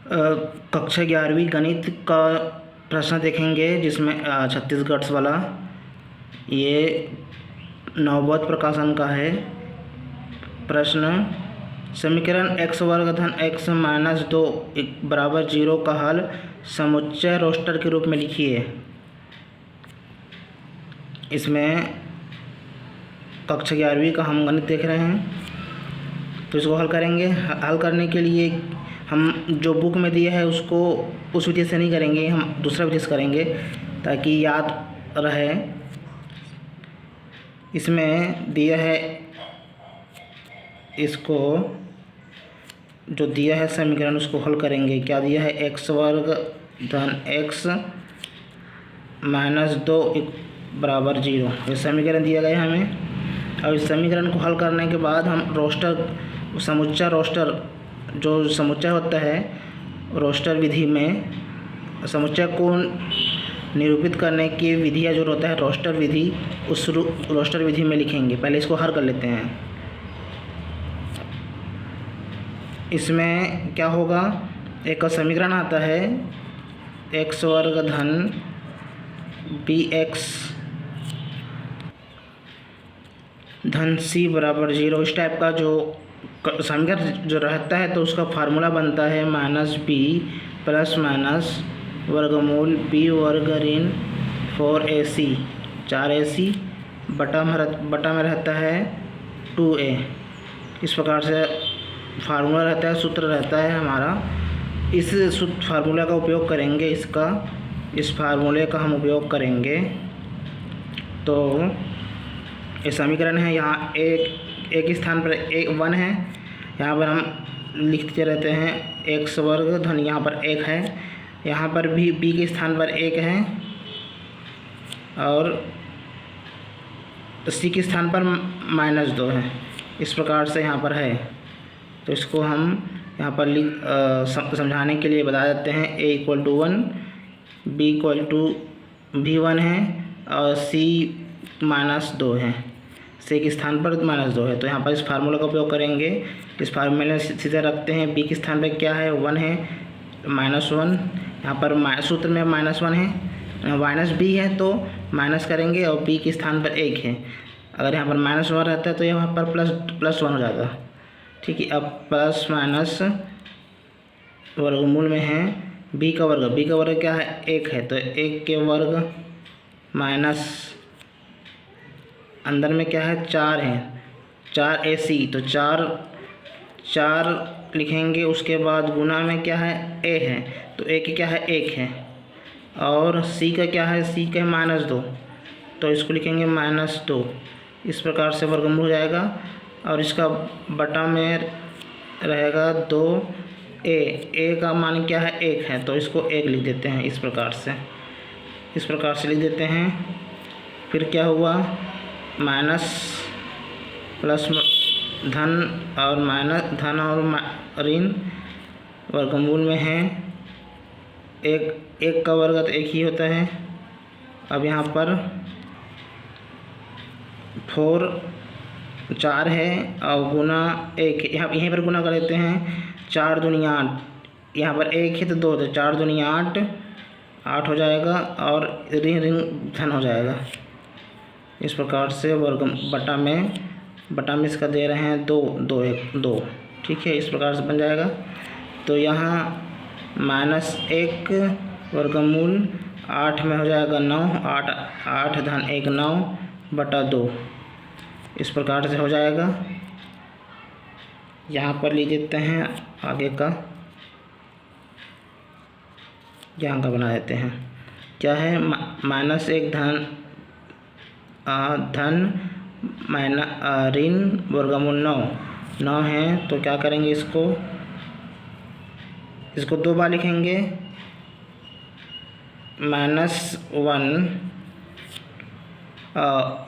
कक्षा 11वीं गणित का प्रश्न देखेंगे, जिसमें छत्तीसगढ़ वाला ये नवबोध प्रकाशन का है। प्रश्न, समीकरण x वर्ग धन x माइनस 2 बराबर 0 का हल समुच्चय रोस्टर के रूप में लिखिए। इसमें कक्षा 11वीं का हम गणित देख रहे हैं, तो इसको हल करेंगे। हल करने के लिए हम जो बुक में दिया है उसको उस विधि से नहीं करेंगे, हम दूसरा विधि से करेंगे ताकि याद रहे। इसमें दिया है, इसको जो दिया है समीकरण उसको हल करेंगे। क्या दिया है? x वर्ग धन x माइनस 2 बराबर 0, ये समीकरण दिया गया है हमें। और इस समीकरण को हल करने के बाद हम रोस्टर, समुच्चय रोस्टर, जो समुच्चय होता है रोस्टर विधि में, समुच्चय को निरूपित करने की विधियाँ जो होता है रोस्टर विधि, उस रोस्टर विधि में लिखेंगे। पहले इसको हल कर लेते हैं। इसमें क्या होगा, एक का समीकरण आता है x वर्ग धन bx धन c बराबर 0। इस टाइप का जो समीकरण जो रहता है तो उसका फार्मूला बनता है माइनस b प्लस माइनस वर्गमूल b वर्ग ऋण 4ac 4ac बटा में रहता है 2a। इस प्रकार से फार्मूला रहता है, सूत्र रहता है हमारा। इस फार्मूला का उपयोग करेंगे, इस फार्मूले का हम उपयोग करेंगे। तो ये समीकरण है, यहाँ एक स्थान पर 1 है, यहाँ पर हम लिखते रहते हैं x वर्ग धन, यहाँ पर 1 है, यहाँ पर भी b के स्थान पर 1 है और c के स्थान पर माइनस 2 है। इस प्रकार से यहाँ पर है। तो इसको हम यहाँ पर समझाने के लिए बता देते हैं। a equal to 1, b equal to v1 है और c माइनस 2 है, c के स्थान पर माइनस 2 है। तो यहाँ पर इस फार्मूला का उपयोग करेंगे। इस फार्मूले में सीधे रखते हैं, b के स्थान पर क्या है 1 है, माइनस 1, यहाँ पर सूत्र में माइनस 1 है, माइनस b है तो माइनस करेंगे और b के स्थान पर 1 है। अगर यहाँ पर माइनस 1 रहता है तो यहाँ पर प्लस 1 हो जाता। ठीक है, अब प्लस माइनस वर्गमूल में है b का वर्ग क्या है 1 है, तो 1 के वर्ग माइनस अंदर में क्या है 4 है, 4ac, तो 4 लिखेंगे। उसके बाद गुना में क्या है a है, तो a की क्या है 1 है और c का क्या है, c का है माइनस 2, तो इसको लिखेंगे माइनस 2। इस प्रकार से वर्गमूल हो जाएगा और इसका बटा में रहेगा 2a का मान क्या है 1 है, तो इसको 1 लिख देते हैं। इस प्रकार से लिख देते हैं। फिर क्या हुआ, माइनस प्लस धन और ऋण वर्गमूल में है 1 का वर्ग तो 1 ही होता है। अब यहाँ पर 4 है और गुना 1, यहीं पर गुना कर लेते हैं। 4 दूनी 8, यहाँ पर 1 है तो 2, तो 4 दूनी 8 हो जाएगा और ऋण धन हो जाएगा। इस प्रकार से बटा में इसका दे रहे हैं 2। ठीक है, इस प्रकार से बन जाएगा। तो यहाँ माइनस 1 वर्गमूल 8 में हो जाएगा 9, 8 धन 1 9 बटा 2। इस प्रकार से हो जाएगा। यहाँ पर ले देते हैं आगे का, यहाँ का बना देते हैं। क्या है, माइनस 1 धन ऋण वर्गमूल 9 है, तो क्या करेंगे, इसको 2 बार लिखेंगे। -1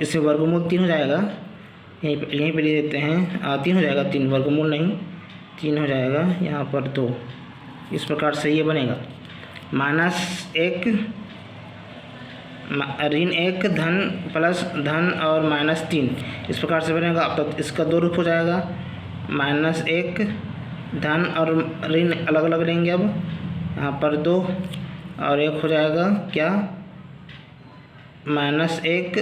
इससे वर्गमूल 3 हो जाएगा, यहीं पे ले देते हैं 3 हो जाएगा, 3 वर्गमूल नहीं 3 हो जाएगा, यहाँ पर 2। इस प्रकार से ये बनेगा -1 ऋण 1 धन प्लस धन और -3, इस प्रकार से बनेगा। अब तो इसका 2 रूप हो जाएगा, -1 धन और ऋण अलग अलग लेंगे। अब यहाँ पर 2 और 1 हो जाएगा क्या, -1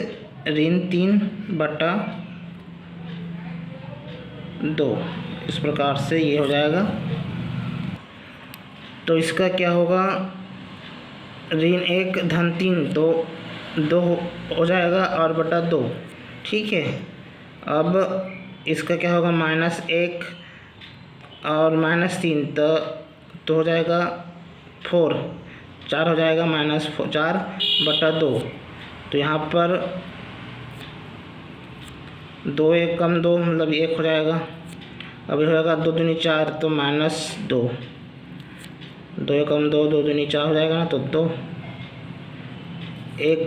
ऋण 3/2। इस प्रकार से ये हो जाएगा। तो इसका क्या होगा, ऋण 1 धन 3 तो 2 हो जाएगा और बटा 2। ठीक है, अब इसका क्या होगा, -1 और -3 तो हो जाएगा 4 हो जाएगा, -4/2। तो यहाँ पर 2 1 कम 2 मतलब 1 हो जाएगा। अब ये हो जाएगा 2 दूनी 4 तो -2, 2 1 कम 2, 2 दूनी 4 हो जाएगा ना, तो 2 1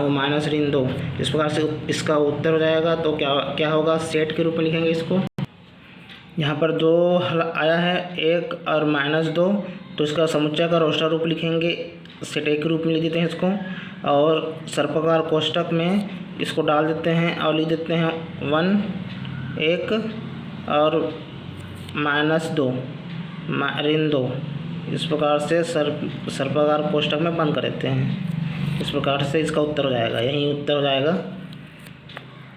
माइनस ऋण 2। इस प्रकार से इसका उत्तर हो जाएगा। तो क्या होगा, सेट के रूप में लिखेंगे इसको। यहाँ पर 2 आया है, 1 और -2, तो इसका समुच्चय का रोस्टर रूप लिखेंगे, सेट ए के रूप में लिख देते हैं इसको, और सर्पाकार कोष्ठक में इसको डाल देते हैं और लिख देते हैं 1 1 और -2 ऋण 2। इस प्रकार से सर्पाकार कोष्ठक में बंद कर देते हैं। इस प्रकार से इसका उत्तर हो जाएगा, यही उत्तर हो जाएगा।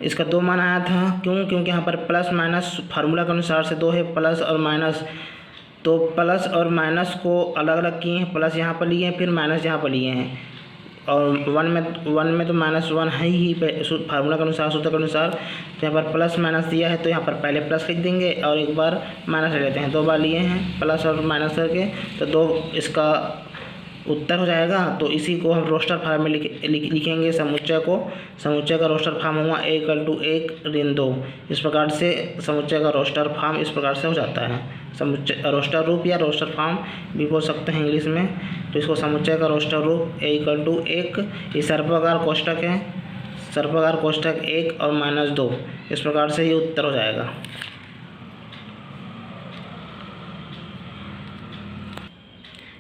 इसका 2 मान आया था, क्योंकि यहाँ पर प्लस माइनस फार्मूला के अनुसार से 2 है, प्लस और माइनस, तो प्लस और माइनस को अलग अलग किए हैं, प्लस यहाँ पर लिए हैं, फिर माइनस यहाँ पर लिए हैं, और वन में तो -1 है ही फार्मूला के अनुसार, सूत्र के अनुसार। तो यहाँ पर प्लस माइनस दिया है तो यहाँ पर पहले प्लस लिख देंगे और एक बार माइनस ले लेते हैं। 2 बार लिए हैं प्लस और माइनस करके, तो 2 इसका उत्तर हो जाएगा। तो इसी को हम रोस्टर फॉर्म में लिखेंगे, समुच्चय का रोस्टर फॉर्म हुआ A = 1 ऋण 2। इस प्रकार से समुच्चय का रोस्टर फॉर्म इस प्रकार से हो जाता है। समुच्चय रोस्टर रूप या रोस्टर फॉर्म भी बोल सकते हैं इंग्लिश में। तो इसको समुच्चय का रोस्टर रूप A = 1, ये सर्पाकार कोष्ठक है, सर्पाकार कोष्ठक 1 और -2। इस प्रकार से ये उत्तर हो जाएगा।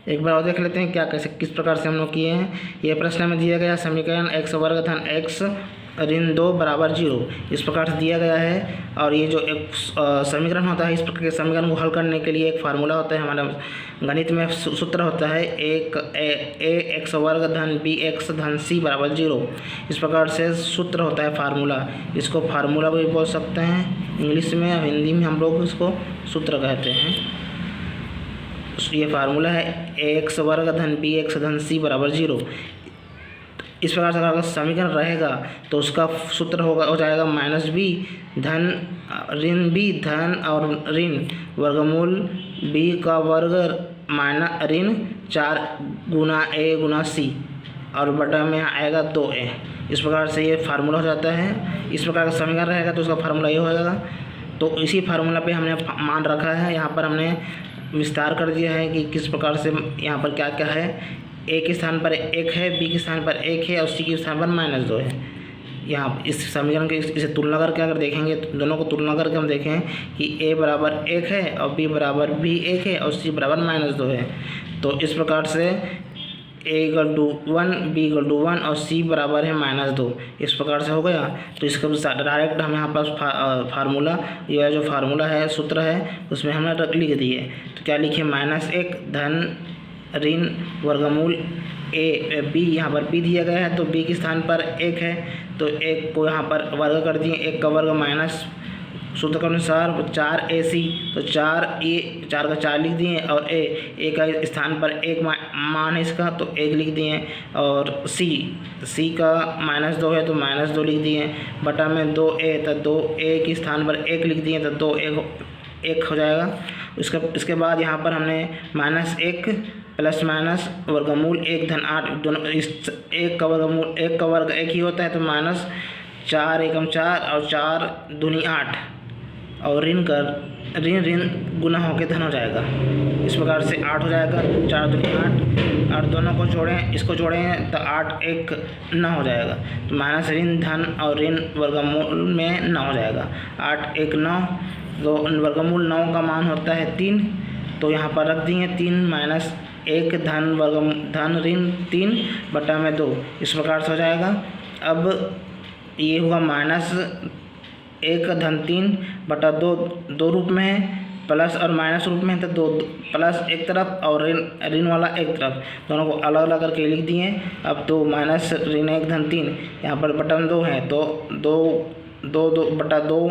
एक बार और देख लेते हैं किस प्रकार से हम लोग किए हैं। ये प्रश्न में दिया गया समीकरण x वर्ग धन x ऋण 2 = 0 इस प्रकार से दिया गया है। और ये जो एक समीकरण होता है, इस प्रकार के समीकरण को हल करने के लिए एक फार्मूला होता है, हमारा गणित में सूत्र होता है ax वर्ग धन bx धन c = 0। इस प्रकार से सूत्र होता है फार्मूला। इसको फार्मूला भी बोल सकते हैं इंग्लिश में, या हिंदी में हम लोग इसको सूत्र कहते हैं। ये फार्मूला है ax वर्ग धन bx धन c = 0। इस प्रकार से अगर समीकरण रहेगा तो उसका सूत्र हो जाएगा -b धन ऋण b धन और ऋण वर्गमूल b का वर्ग ऋण 4 गुना a गुना c और बटा में आएगा 2a। इस प्रकार से ये फार्मूला हो जाता है। इस प्रकार का समीकरण रहेगा तो उसका फार्मूला ये होगा। तो इसी फार्मूला पे हमने मान रखा है, यहाँ पर हमने विस्तार कर दिया है कि किस प्रकार से यहाँ पर क्या क्या है। ए के स्थान पर 1 है, बी के स्थान पर 1 है और सी के स्थान पर -2 है। यहाँ इस समीकरण के इसे तुलना करके अगर देखेंगे, तो दोनों को तुलना करके हम देखें कि a = 1 है और b = भी 1 है और c = -2 है। तो इस प्रकार से a = 1, b = 1 और c बराबर है -2। इस प्रकार से हो गया। तो इसका डायरेक्ट हम यहाँ पर फार्मूला, यह जो फार्मूला है, सूत्र है, उसमें हमने लिख दिए। तो क्या लिखे, -1 धन ऋण वर्गमूल b, यहाँ पर b दिया गया है तो b के स्थान पर 1 है तो 1 को यहाँ पर वर्ग कर दिए, 1 का वर्ग माइनस सूत्र के अनुसार 4ac, तो 4 का 4 लिख दिए और a का स्थान पर 1 मान है इसका तो 1 लिख दिए, और c का -2 है तो -2 लिख दिए, बटा में 2a तो 2a के स्थान पर 1 लिख दिए तो 2 1 हो जाएगा। इसके बाद यहाँ पर हमने -1 प्लस माइनस वर्गमूल 1 धन 8, दोनों इस 1 का वर्ग 1 ही होता है तो -4 एकम 4 और 4 दूनी 8 और ऋण गुना होकर धन हो जाएगा। इस प्रकार से 8 हो जाएगा, 4 दूनी 8 और दोनों को जोड़ें, इसको जोड़ें तो 8 1 9 हो जाएगा। तो माइनस ऋण धन और ऋण वर्गमूल में 9 हो जाएगा। 8 1 9, तो वर्गमूल 9 का मान होता है 3, तो यहाँ पर रख दिए 3 - 1 धन ऋण 3 बटा में 2। इस प्रकार से हो जाएगा। अब ये हुआ -1 धन 3 बटा 2 रूप में है प्लस और माइनस रूप में है तो दो प्लस एक तरफ और ऋण वाला एक तरफ, दोनों को अलग अलग करके लिख दिए। अब 2 माइनस ऋण 1 धन 3, यहाँ पर बटन 2 है तो 2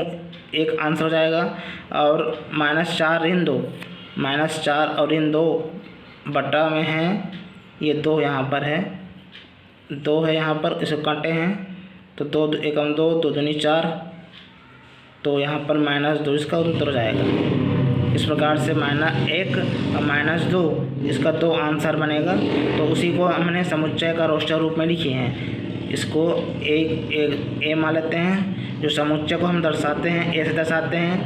एक आंसर हो जाएगा। और -4 ऋण 2, -4 और ऋण 2 बटा में है ये 2 यहाँ पर है, 2 है यहाँ पर, इसे काटे हैं तो 2 एकम 2, 2 दूनी 4, तो यहाँ पर -2 इसका उत्तर हो जाएगा। इस प्रकार से -1 और -2 इसका 2 आंसर बनेगा। तो उसी को हमने समुच्चय का रोस्टर रूप में लिखे हैं। इसको ए मान लेते हैं, जो समुच्चय को हम दर्शाते हैं ए से दर्शाते हैं,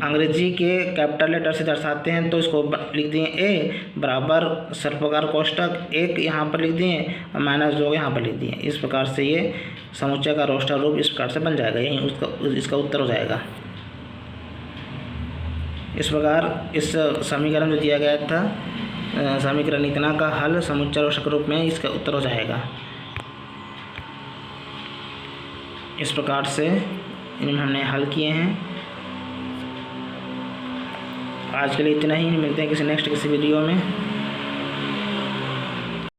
अंग्रेजी के कैपिटल लेटर से दर्शाते हैं, तो इसको लिख दिए ए बराबर सर्वप्रकार कोष्टक 1 यहाँ पर लिख दिए और -2 यहाँ पर लिख दिए। इस प्रकार से ये समुच्चय का रोस्टर रूप इस प्रकार से बन जाएगा, यही इसका उत्तर हो जाएगा। इस प्रकार इस समीकरण जो दिया गया था, समीकरण इतना का हल समुच्चय रोस्टर रूप में इसका उत्तर हो जाएगा। इस प्रकार से इन्हें हमने हल किए हैं। आज के लिए इतना ही, मिलते हैं किसी नेक्स्ट वीडियो में।